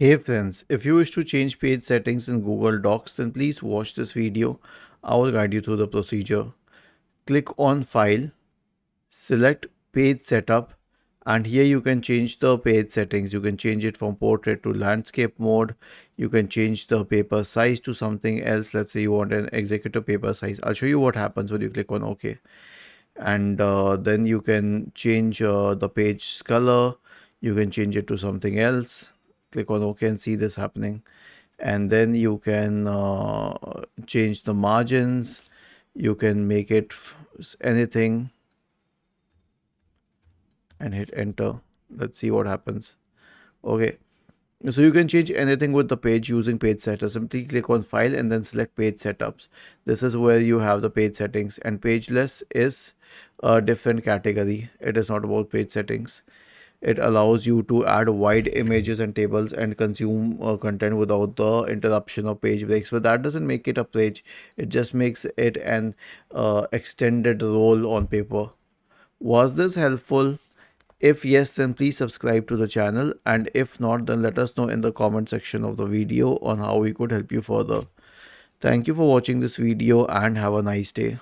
Hey friends, if you wish to change page settings in Google Docs, then please watch this video. I will guide you through the procedure. Click on File, select Page Setup, and here you can change the page settings. You can change it from portrait to landscape mode. You can change the paper size to something else. Let's say you want an executive paper size. I'll show you what happens when you click on OK. And then you can change the page color. You can change it to something else. Click on OK and see this happening. And then you can change the margins. You can make it anything and hit enter. Let's see what happens. Okay, so you can change anything with the page using page setters. Simply click on file and then select page setups. This is where you have the page settings, and pageless is a different category. It is not about page settings. It allows you to add wide images and tables and consume content without the interruption of page breaks. But that doesn't make it a page. It just makes it an extended role on paper. Was this helpful? If yes, then please subscribe to the channel, and if not, then let us know in the comment section of the video on how we could help you further. Thank you for watching this video and have a nice day.